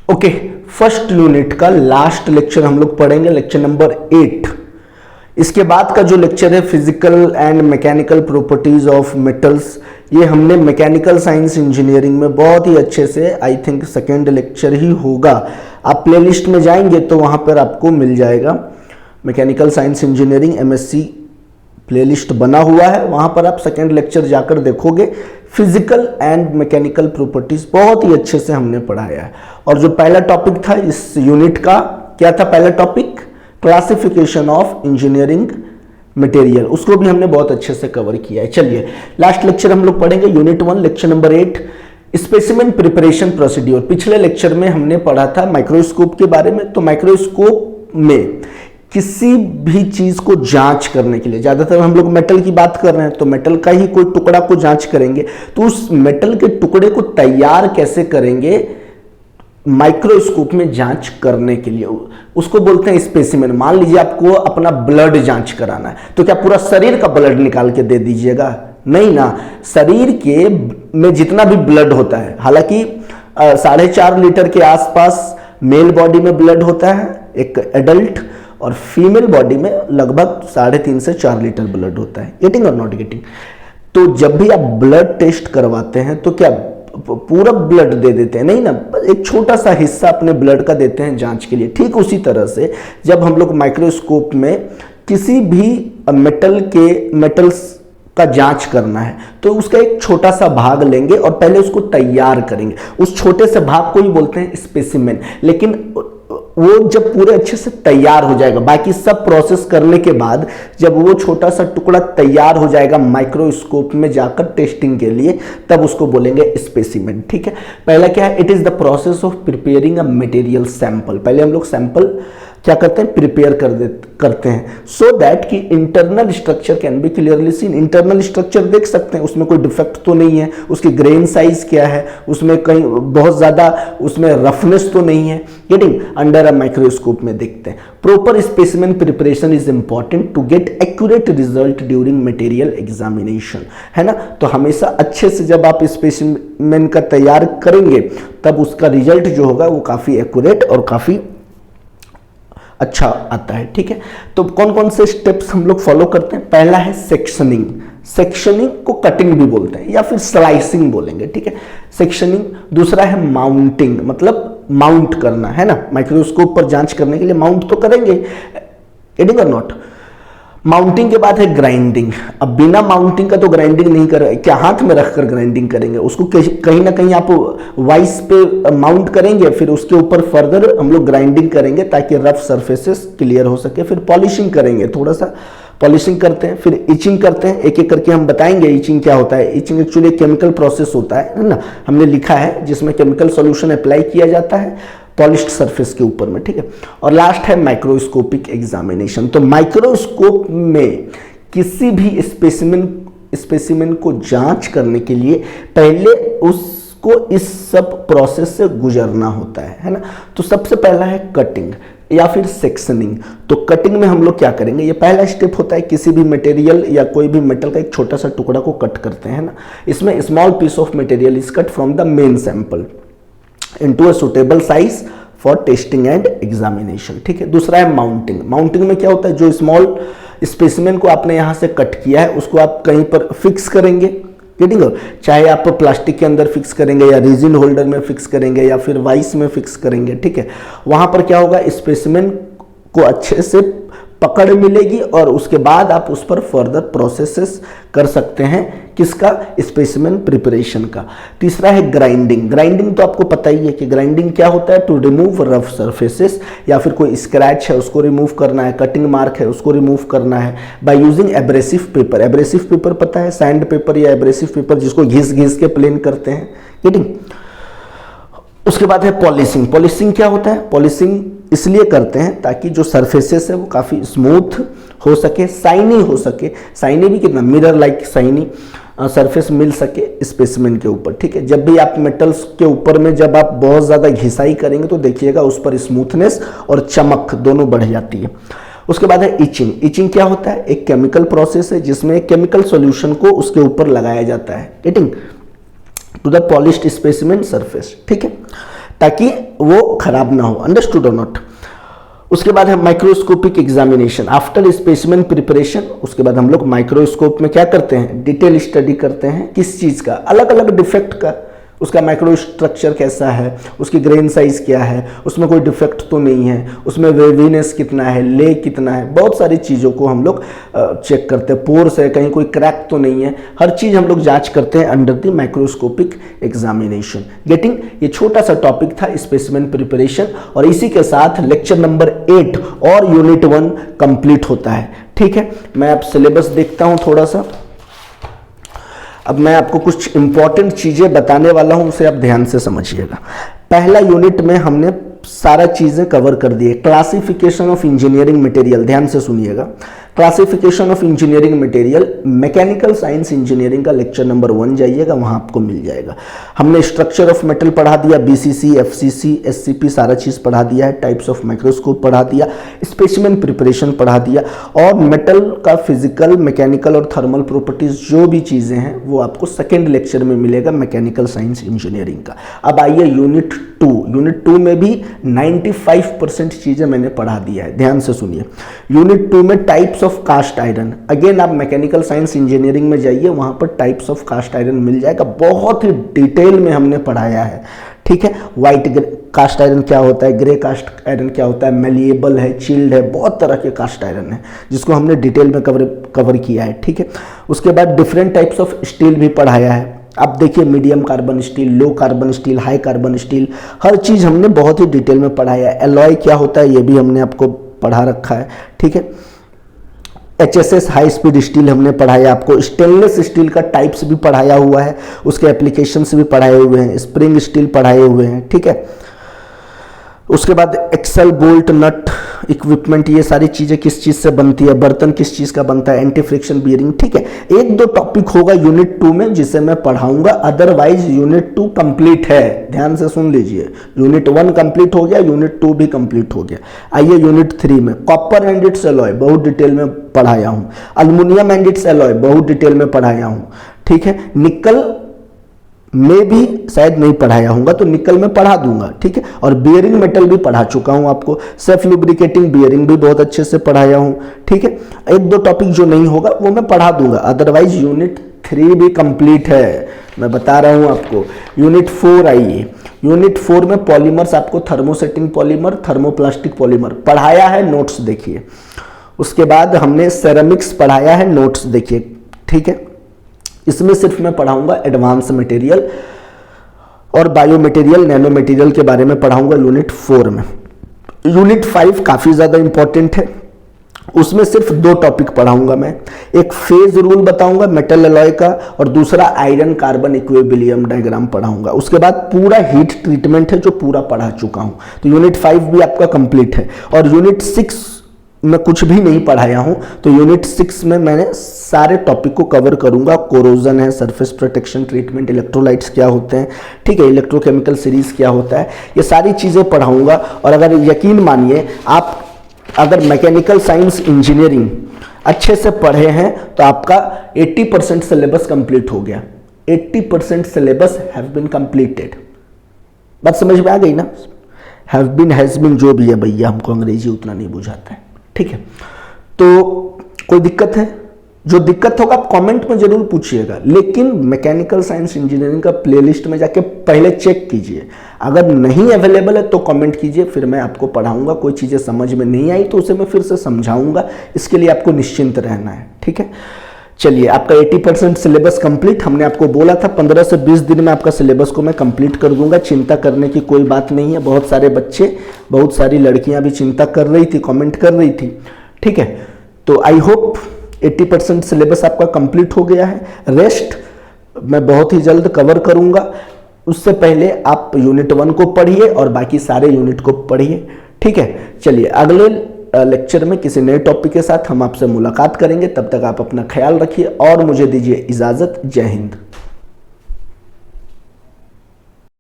Okay, first unit का last lecture हम लोग पढ़ेंगे, लेक्चर नंबर 8। इसके बाद का जो लेक्चर है physical and mechanical properties of metals, ये हमने मैकेनिकल साइंस इंजीनियरिंग में बहुत ही अच्छे से, आई थिंक सेकेंड लेक्चर ही होगा, आप प्लेलिस्ट में जाएंगे तो वहाँ पर आपको मिल जाएगा। Mechanical science engineering MSc playlist बना हुआ है, वहाँ पर आप सेकेंड लेक्चर जाकर देखोगे। फिजिकल एंड मैकेनिकल प्रॉपर्टीज बहुत ही अच्छे से हमने पढ़ाया है। और जो पहला टॉपिक था इस यूनिट का, क्या था पहला topic? Classification of engineering material, उसको भी हमने बहुत अच्छे से कवर किया है। चलिए लास्ट लेक्चर हम लोग पढ़ेंगे unit 1 lecture number 8, specimen preparation procedure. पिछले लेक्चर में हमने पढ़ा था माइक्रोस्कोप के बारे में। तो माइक्रोस्कोप में किसी भी चीज को जांच करने के लिए, ज्यादातर हम लोग मेटल की बात कर रहे हैं, तो मेटल का ही कोई टुकड़ा को जांच करेंगे, तो उस मेटल के टुकड़े को तैयार कैसे करेंगे माइक्रोस्कोप में जांच करने के लिए, उसको बोलते हैं स्पेसिमेन। मान लीजिए आपको अपना ब्लड जांच कराना है, तो क्या पूरा शरीर का ब्लड निकाल के दे दीजिएगा? नहीं ना, शरीर के में जितना भी ब्लड होता है, हालांकि 4.5 लीटर के आसपास मेल बॉडी में ब्लड होता है एक एडल्ट, और फीमेल बॉडी में लगभग 3.5 से 4 लीटर ब्लड होता है। गेटिंग और नॉट गेटिंग? तो जब भी आप ब्लड टेस्ट करवाते हैं तो क्या पूरा ब्लड दे देते हैं? नहीं ना, एक छोटा सा हिस्सा अपने ब्लड का देते हैं जांच के लिए। ठीक उसी तरह से जब हम लोग माइक्रोस्कोप में किसी भी मेटल्स का जांच करना है तो उसका एक छोटा सा भाग लेंगे और पहले उसको तैयार करेंगे। उस छोटे से भाग को ही बोलते हैं स्पेसिमेन। लेकिन वो जब पूरे अच्छे से तैयार हो जाएगा, बाकी सब प्रोसेस करने के बाद जब वो छोटा सा टुकड़ा तैयार हो जाएगा माइक्रोस्कोप में जाकर टेस्टिंग के लिए, तब उसको बोलेंगे स्पेसिमेन। ठीक है, पहला क्या है? It is the process of preparing a material sample. पहले हम लोग सैंपल क्या करते हैं? प्रिपेयर करते हैं, सो दैट कि internal structure can be clearly seen. Internal structure देख सकते हैं, उसमें कोई डिफेक्ट तो नहीं है, उसकी ग्रेन साइज क्या है, उसमें कहीं बहुत ज्यादा उसमें रफनेस तो नहीं है। गेटिंग? अंडर अ माइक्रोस्कोप में देखते हैं। Proper specimen preparation is important to get accurate result during material examination, है ना। तो हमेशा अच्छे से जब आप स्पेसिमेन का तैयार करेंगे तब उसका रिजल्ट जो होगा वो काफी एक्यूरेट और काफी अच्छा आता है। ठीक है, तो कौन कौन से स्टेप्स हम लोग फॉलो करते हैं? पहला है सेक्शनिंग। सेक्शनिंग को कटिंग भी बोलते हैं या फिर स्लाइसिंग बोलेंगे। ठीक है, सेक्शनिंग। दूसरा है माउंटिंग, मतलब माउंट करना, है ना। माइक्रोस्कोप पर जांच करने के लिए माउंट तो करेंगे, गेटिंग और नॉट। माउंटिंग के बाद है ग्राइंडिंग। अब बिना माउंटिंग का तो ग्राइंडिंग नहीं कर, क्या हाथ में रखकर ग्राइंडिंग करेंगे? उसको कहीं ना कहीं आप वाइस पे माउंट करेंगे, फिर उसके ऊपर फर्दर हम लोग ग्राइंडिंग करेंगे ताकि रफ सरफेसेस क्लियर हो सके। फिर पॉलिशिंग करेंगे, थोड़ा सा पॉलिशिंग करते हैं, फिर इचिंग करते हैं। एक एक करके हम बताएंगे इचिंग क्या होता है। इचिंग एक्चुअली केमिकल प्रोसेस होता है ना, हमने लिखा है, जिसमें केमिकल सॉल्यूशन अप्लाई किया जाता है पॉलिश्ड सरफेस के ऊपर में। ठीक है, और लास्ट है माइक्रोस्कोपिक एग्जामिनेशन। तो माइक्रोस्कोप में किसी भी स्पेसिमेन को जांच करने के लिए पहले उसको इस सब प्रोसेस से गुजरना होता है ना। तो सबसे पहला है कटिंग या फिर सेक्शनिंग। तो कटिंग में हम लोग क्या करेंगे? ये पहला स्टेप होता है, किसी भी मटेरियल या कोई भी मेटल का एक छोटा सा टुकड़ा को कट करते हैं ना। इसमें small piece of material is cut from the main sample into a suitable size for testing and examination। ठीक है, दूसरा है माउंटिंग। माउंटिंग में क्या होता है? जो स्मॉल स्पेसिमेन को आपने यहां से कट किया है उसको आप कहीं पर फिक्स करेंगे। गेटिंग? चाहे आप प्लास्टिक के अंदर फिक्स करेंगे या रेजिन होल्डर में फिक्स करेंगे या फिर वाइस में फिक्स करेंगे। ठीक है, वहां पर क्या होगा? स्पेसिमेन को अच्छे से पकड़ मिलेगी और उसके बाद आप उस पर फर्दर प्रोसेसेस कर सकते हैं। किसका? स्पेसिमेन प्रिपरेशन का। तीसरा है ग्राइंडिंग। ग्राइंडिंग तो आपको पता ही है कि ग्राइंडिंग क्या होता है? टू रिमूव रफ सरफेसेस, या फिर कोई स्क्रैच है उसको रिमूव करना है, कटिंग मार्क है उसको रिमूव करना है by using abrasive paper. Abrasive paper पता है? सैंड पेपर या एब्रेसिव पेपर, जिसको घिस घिस के प्लेन करते हैं। गेटिंग? उसके बाद है पॉलिशिंग। पॉलिशिंग क्या होता है? पॉलिशिंग इसलिए करते हैं ताकि जो सरफेसेस है वो काफ़ी स्मूथ हो सके, साइनी हो सके। साइनी भी कितना? मिरर लाइक साइनी सरफेस मिल सके स्पेसिमेन के ऊपर। ठीक है, जब भी आप मेटल्स के ऊपर में जब आप बहुत ज़्यादा घिसाई करेंगे तो देखिएगा उस पर स्मूथनेस और चमक दोनों बढ़ जाती है। उसके बाद है इचिंग। इचिंग क्या होता है? एक केमिकल प्रोसेस है जिसमें केमिकल सॉल्यूशन को उसके ऊपर लगाया जाता है, getting, to the polished specimen surface. ठीक है, ताकि वो खराब ना हो। अंडरस्टूड और नॉट। उसके बाद है microscopic examination after specimen preparation. उसके बाद हम लोग माइक्रोस्कोप में क्या करते हैं, डिटेल स्टडी करते हैं किस चीज़ का, अलग अलग डिफेक्ट का, उसका माइक्रो स्ट्रक्चर कैसा है, उसकी ग्रेन साइज क्या है, उसमें कोई डिफेक्ट तो नहीं है, उसमें वेवीनेस कितना है, ले कितना है, बहुत सारी चीज़ों को हम लोग चेक करते हैं। पोर्स है, कहीं कोई क्रैक तो नहीं है, हर चीज़ हम लोग जांच करते हैं under the microscopic examination. Getting, ये छोटा सा टॉपिक था स्पेसिमेन प्रिपरेशन, और इसी के साथ लेक्चर नंबर 8 और यूनिट 1 कंप्लीट होता है। ठीक है, मैं अब सिलेबस देखता हूँ थोड़ा सा। अब मैं आपको कुछ इंपॉर्टेंट चीजें बताने वाला हूं, उसे आप ध्यान से समझिएगा। पहला यूनिट में हमने सारा चीजें कवर कर दी है। क्लासिफिकेशन ऑफ इंजीनियरिंग मटेरियल, ध्यान से सुनिएगा। Classification of engineering material, mechanical science engineering का लेक्चर नंबर 1 जाइएगा, वहां आपको मिल जाएगा। हमने स्ट्रक्चर ऑफ मेटल पढ़ा दिया, बीसीसी, एफसीसी, एससीपी, सारा चीज पढ़ा दिया है। टाइप्स ऑफ माइक्रोस्कोप पढ़ा दिया, स्पेसिमेन प्रिपरेशन पढ़ा दिया, और मेटल का फिजिकल, मैकेनिकल और थर्मल प्रॉपर्टीज जो भी चीजें हैं वो आपको सेकेंड लेक्चर में मिलेगा मैकेनिकल साइंस इंजीनियरिंग का। अब आइए यूनिट 2। यूनिट 2 में भी 95% चीजें मैंने पढ़ा दिया है, ध्यान से सुनिए। यूनिट 2 में types of cast iron, again आप मैकेनिकल साइंस इंजीनियरिंग में जाइए, वहां पर टाइप्स ऑफ कास्ट आयरन मिल जाएगा, बहुत ही डिटेल में हमने पढ़ाया है। ठीक है, व्हाइट कास्ट आयरन क्या होता है, ग्रे कास्ट आयरन क्या होता है, मेलिएबल है, चिल्ड है, बहुत तरह के कास्ट आयरन है जिसको हमने डिटेल में कवर किया है। ठीक है, उसके बाद डिफरेंट टाइप्स ऑफ स्टील भी पढ़ाया है। आप देखिए, medium carbon steel, low carbon steel, high carbon steel, हर चीज हमने बहुत ही डिटेल में पढ़ाया है। एलॉय क्या होता है ये भी हमने आपको पढ़ा रखा है। ठीक है, HSS हाई स्पीड स्टील हमने पढ़ाया आपको, स्टेनलेस स्टील का टाइप्स भी पढ़ाया हुआ है, उसके एप्लीकेशंस भी पढ़ाए हुए हैं, स्प्रिंग स्टील पढ़ाए हुए हैं। ठीक है, उसके बाद एक्सल, बोल्ट, नट, इक्विपमेंट, ये सारी चीजें किस चीज से बनती है, बर्तन किस चीज का बनता है, एंटी फ्रिक्शन बियरिंग। ठीक है, 1-2 टॉपिक होगा यूनिट 2 में जिसे मैं पढ़ाऊंगा, अदरवाइज यूनिट 2 कंप्लीट है। ध्यान से सुन लीजिए, यूनिट 1 कंप्लीट हो गया, यूनिट 2 भी कंप्लीट हो गया। आइए यूनिट 3 में, कॉपर एंड इट्स एलॉय बहुत डिटेल में पढ़ाया हूं, अल्युमिनियम एंड इट्स एलॉय बहुत डिटेल में पढ़ाया हूं। ठीक है, निकल में भी शायद नहीं पढ़ाया होगा तो निकल में पढ़ा दूंगा। ठीक है, और बियरिंग मेटल भी पढ़ा चुका हूं आपको, सेल्फ लुब्रिकेटिंग बियरिंग भी बहुत अच्छे से पढ़ाया हूं। ठीक है, 1-2 टॉपिक जो नहीं होगा वो मैं पढ़ा दूंगा, अदरवाइज यूनिट 3 भी कंप्लीट है, मैं बता रहा हूं आपको। यूनिट 4 आइए, यूनिट 4 में पॉलीमर्स, आपको थर्मोसेटिंग पॉलीमर, थर्मोप्लास्टिक पॉलीमर पढ़ाया है, नोट्स देखिए। उसके बाद हमने सेरेमिक्स पढ़ाया है, नोट्स देखिए। ठीक है, इसमें सिर्फ मैं पढ़ाऊंगा एडवांस मटेरियल और बायो मटेरियल, नैनो मटेरियल के बारे में पढ़ाऊंगा यूनिट 4 में। यूनिट 5 काफी ज्यादा इंपॉर्टेंट है, उसमें सिर्फ 2 टॉपिक पढ़ाऊंगा मैं। एक फेज रूल बताऊंगा मेटल अलॉय का, और दूसरा आयरन कार्बन इक्विलिब्रियम डायग्राम पढ़ाऊंगा। उसके बाद पूरा हीट ट्रीटमेंट है जो पूरा पढ़ा चुका हूं, तो यूनिट 5 भी आपका कंप्लीट है। और यूनिट 6 मैं कुछ भी नहीं पढ़ाया हूं, तो यूनिट 6 में मैंने सारे टॉपिक को कवर करूंगा। कोरोजन है, सरफेस प्रोटेक्शन ट्रीटमेंट, इलेक्ट्रोलाइट्स क्या होते हैं, ठीक है, इलेक्ट्रोकेमिकल सीरीज क्या होता है, ये सारी चीजें पढ़ाऊंगा। और अगर यकीन मानिए, आप अगर मैकेनिकल साइंस इंजीनियरिंग अच्छे से पढ़े हैं तो आपका 80% सिलेबस कंप्लीट हो गया। 80% सिलेबस हैव बीन कंप्लीटेड। बात समझ में आ गई ना? हैव बीन, हैज बीन, जो भी है भैया, हमको अंग्रेजी उतना नहीं बुझाता है। ठीक है, तो कोई दिक्कत है? जो दिक्कत होगा आप कमेंट में जरूर पूछिएगा, लेकिन मैकेनिकल साइंस इंजीनियरिंग का प्लेलिस्ट में जाके पहले चेक कीजिए। अगर नहीं अवेलेबल है तो कमेंट कीजिए, फिर मैं आपको पढ़ाऊंगा। कोई चीज़ें समझ में नहीं आई तो उसे मैं फिर से समझाऊंगा, इसके लिए आपको निश्चिंत रहना है। ठीक है, चलिए, आपका 80% सिलेबस कंप्लीट। हमने आपको बोला था 15 से 20 दिन में आपका सिलेबस को मैं कंप्लीट कर दूंगा, चिंता करने की कोई बात नहीं है। बहुत सारे बच्चे, बहुत सारी लड़कियां भी चिंता कर रही थी, कमेंट कर रही थी। ठीक है, तो आई होप 80% सिलेबस आपका कंप्लीट हो गया है। रेस्ट मैं बहुत ही जल्द कवर करूंगा, उससे पहले आप यूनिट 1 को पढ़िए और बाकी सारे यूनिट को पढ़िए। ठीक है, चलिए, अगले लेक्चर में किसी नए टॉपिक के साथ हम आपसे मुलाकात करेंगे। तब तक आप अपना ख्याल रखिए और मुझे दीजिए इजाजत। जय हिंद।